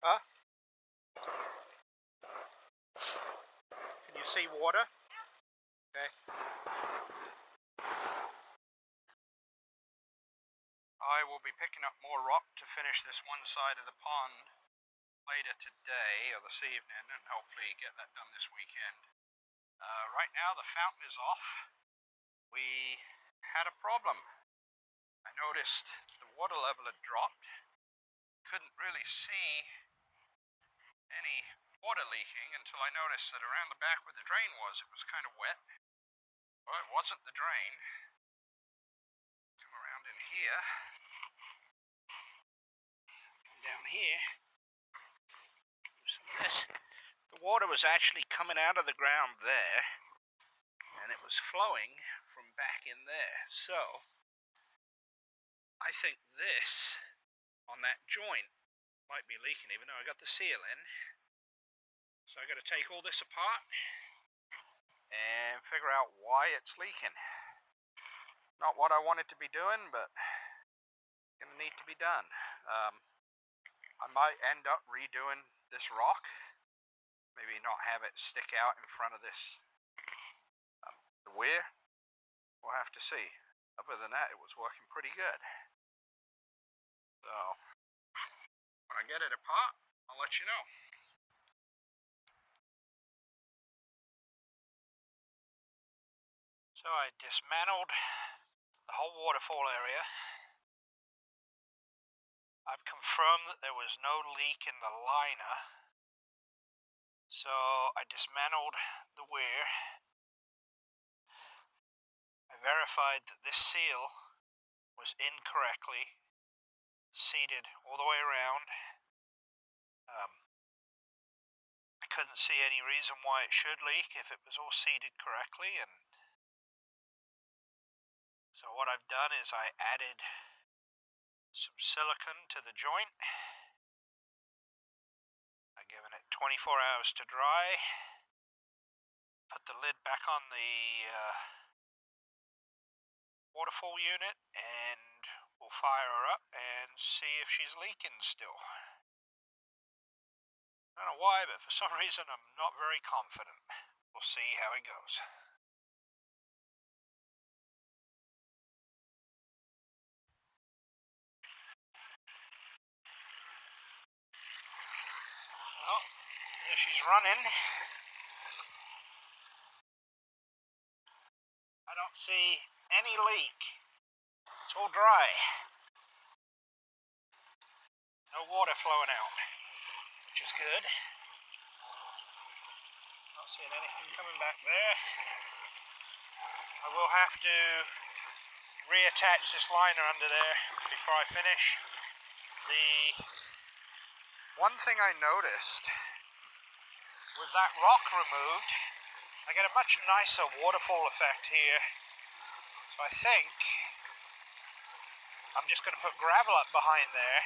Huh? Can you see water? Okay. I will be picking up more rock to finish this one side of the pond later today or this evening, and hopefully get that done this weekend. Right now the fountain is off. We had a problem. I noticed the water level had dropped. Couldn't really see any water leaking until I noticed that around the back where the drain was, it was kind of wet. Well, it wasn't the drain. Come around in here. Down here. Some of this. The water was actually coming out of the ground there, and it was flowing from back in there. So I think this on that joint might be leaking, even though I got the seal in. So I got to take all this apart and figure out why it's leaking. Not what I wanted to be doing, but gonna need to be done. I might end up redoing this rock. Maybe not have it stick out in front of this the weir. We'll have to see. Other than that, it was working pretty good. So when I get it apart, I'll let you know. So I dismantled the whole waterfall area. I've confirmed that there was no leak in the liner. So I dismantled the weir. I verified that this seal was incorrectly seated all the way around. I couldn't see any reason why it should leak if it was all seated correctly, and so what I've done is I added some silicone to the joint. I've given it 24 hours to dry. Put the lid back on the waterfall unit, and we'll fire her up and see if she's leaking still. I don't know why, but for some reason I'm not very confident. We'll see how it goes. Well, here she's running. I don't see any leak. It's all dry. No water flowing out, which is good. Not seeing anything coming back there. I will have to reattach this liner under there before I finish. The one thing I noticed with that rock removed, I get a much nicer waterfall effect here. So I think I'm just going to put gravel up behind there,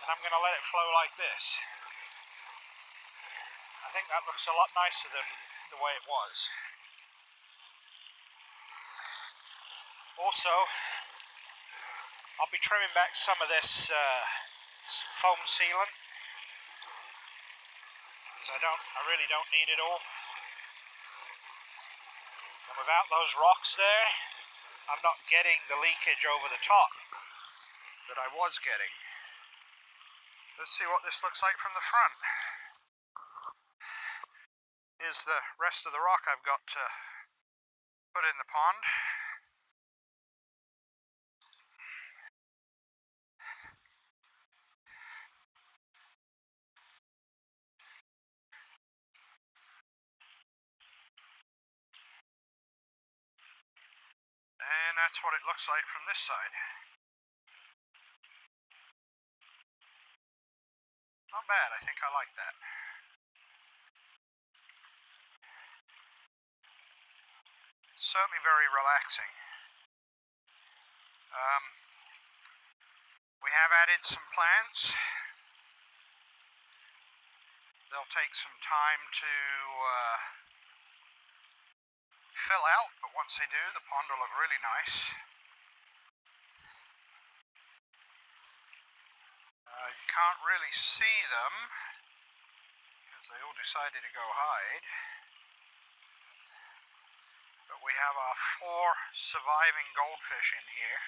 and I'm going to let it flow like this. I think that looks a lot nicer than the way it was. Also, I'll be trimming back some of this foam sealant, because I really don't need it all. And without those rocks there, I'm not getting the leakage over the top that I was getting. Let's see what this looks like from the front. Here's the rest of the rock I've got to put in the pond. And that's what it looks like from this side. Not bad, I think I like that. Certainly very relaxing. We have added some plants. They'll take some time to fill out, but once they do, the pond will look really nice. You can't really see them because they all decided to go hide. But we have our 4 surviving goldfish in here.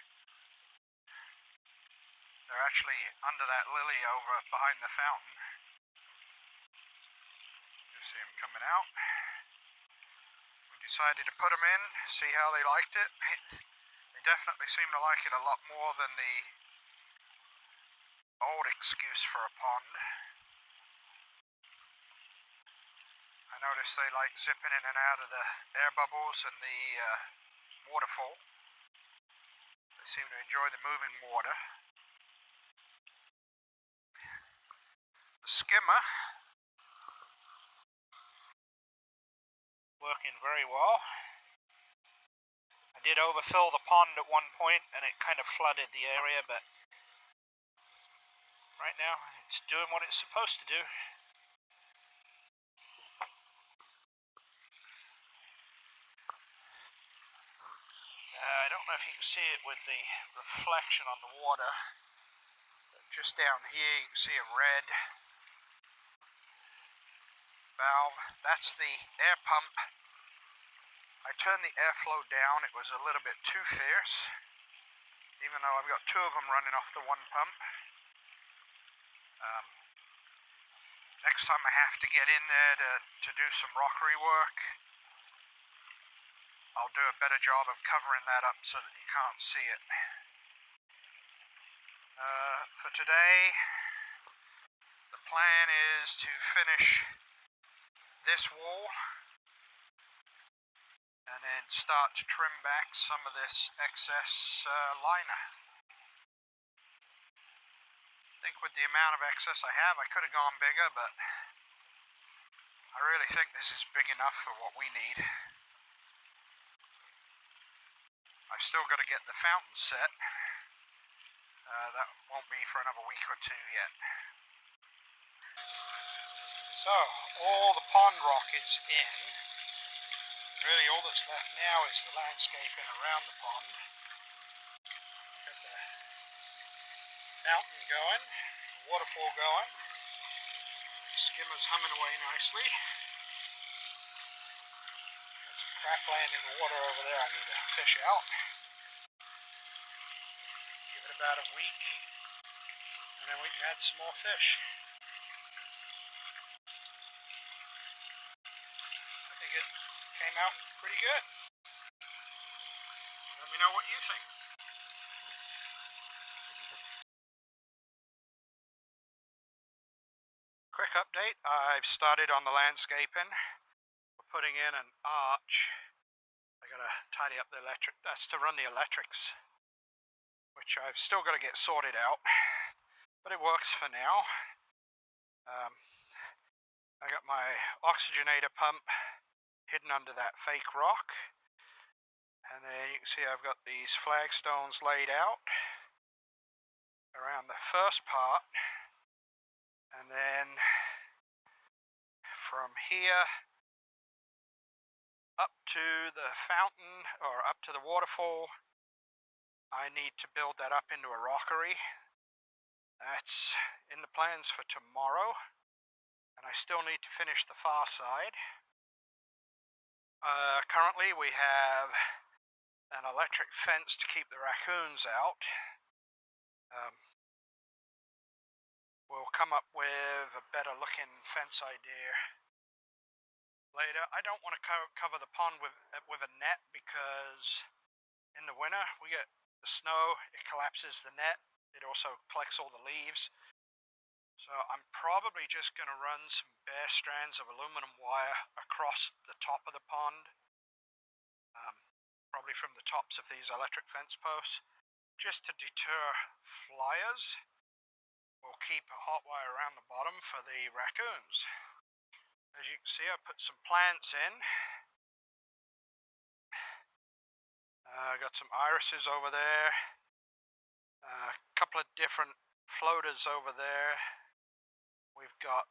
They're actually under that lily over behind the fountain. You see them coming out. We decided to put them in, see how they liked it. They definitely seem to like it a lot more than the old excuse for a pond. I noticed they like zipping in and out of the air bubbles and the waterfall. They seem to enjoy the moving water. The skimmer, working very well. I did overfill the pond at one point and it kind of flooded the area, but right now it's doing what it's supposed to do. I don't know if you can see it with the reflection on the water. Just down here you can see a red valve. That's the air pump. I turned the airflow down. It was a little bit too fierce, even though I've got 2 of them running off the one pump. Next time I have to get in there to do some rockery work, I'll do a better job of covering that up so that you can't see it. For today, the plan is to finish this wall and then start to trim back some of this excess liner. I think with the amount of excess I have, I could have gone bigger, but I really think this is big enough for what we need. I've still got to get the fountain set. That won't be for another week or 2 yet. So, all the pond rock is in. Really all that's left now is the landscaping around the pond. Got the fountain going, the waterfall going. The skimmer's humming away nicely. Got some crackland in the water over there I need to fish out. Give it about a week, and then we can add some more fish. I think it came out pretty good. Let me know what you think. Quick update, I've started on the landscaping. We're putting in an arch. I gotta tidy up the electric, that's to run the electrics, which I've still got to get sorted out, but it works for now. I got my oxygenator pump hidden under that fake rock, and then you can see I've got these flagstones laid out around the first part, and then from here up to the fountain, or up to the waterfall, I need to build that up into a rockery. That's in the plans for tomorrow, and I still need to finish the far side. Currently we have an electric fence to keep the raccoons out. We'll come up with a better looking fence idea later. I don't want to cover the pond with a net, because in the winter we get the snow, it collapses the net, it also collects all the leaves. So I'm probably just going to run some bare strands of aluminum wire across the top of the pond, probably from the tops of these electric fence posts, just to deter flyers. We'll keep a hot wire around the bottom for the raccoons. As you can see, I put some plants in. I got some irises over there, a couple of different floaters over there. We've got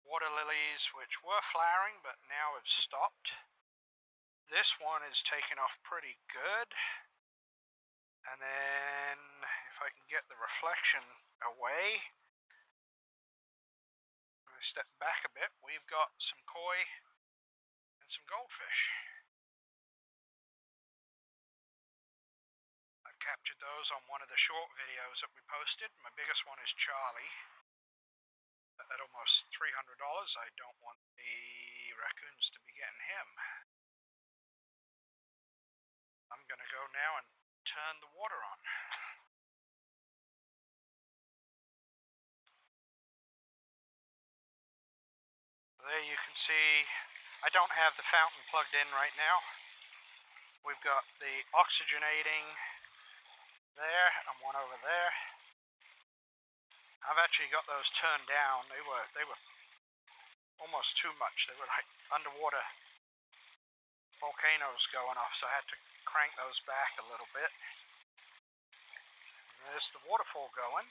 water lilies, which were flowering but now have stopped. This one is taking off pretty good. And then if if I can get the reflection away. I step back a bit, we've got some koi and some goldfish. I've captured those on one of the short videos that we posted. My biggest one is Charlie. At almost $300, I don't want the raccoons to be getting him. I'm going to go now and turn the water on. There you can see, I don't have the fountain plugged in right now. We've got the oxygenating there and one over there. I've actually got those turned down. They were almost too much. They were like underwater volcanoes going off, so I had to crank those back a little bit. And there's the waterfall going.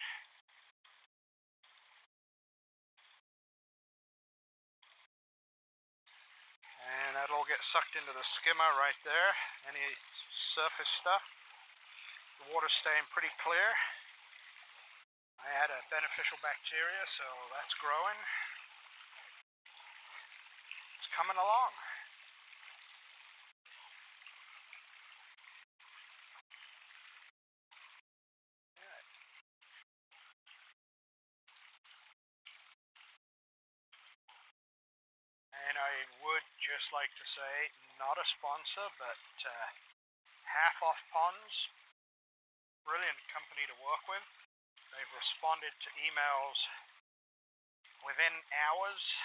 And that'll get sucked into the skimmer right there. Any surface stuff. The water's staying pretty clear. I had a beneficial bacteria, so that's growing. It's coming along. And I would just like to say, not a sponsor, but Half Off Ponds, brilliant company to work with. They've responded to emails within hours.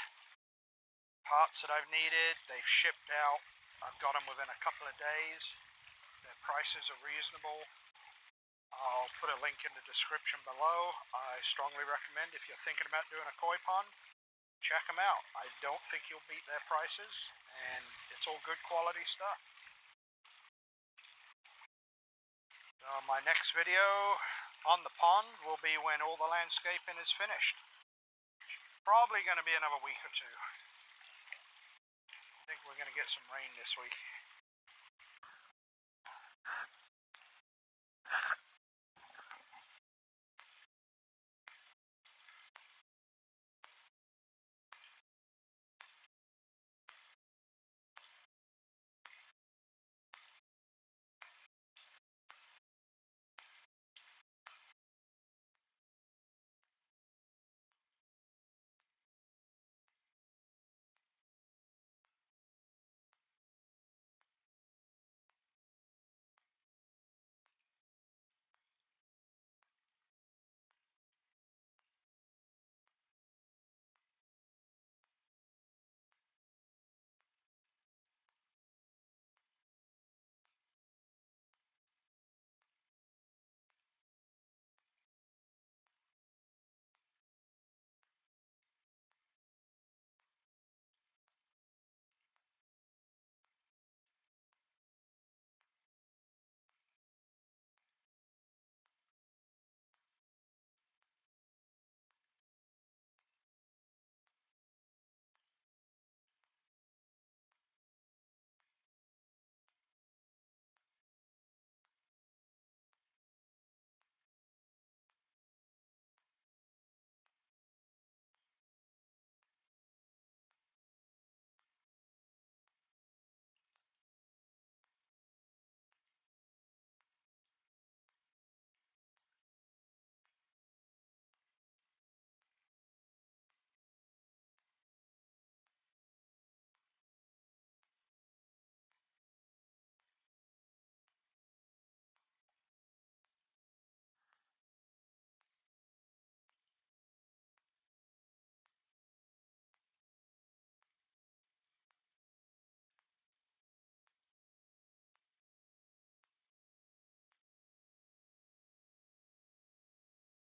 Parts that I've needed, they've shipped out. I've got them within a couple of days. Their prices are reasonable. I'll put a link in the description below. I strongly recommend, if you're thinking about doing a koi pond, check them out. I don't think you'll beat their prices, and it's all good quality stuff. So my next video on the pond will be when all the landscaping is finished. Probably going to be another week or two. I think we're going to get some rain this week.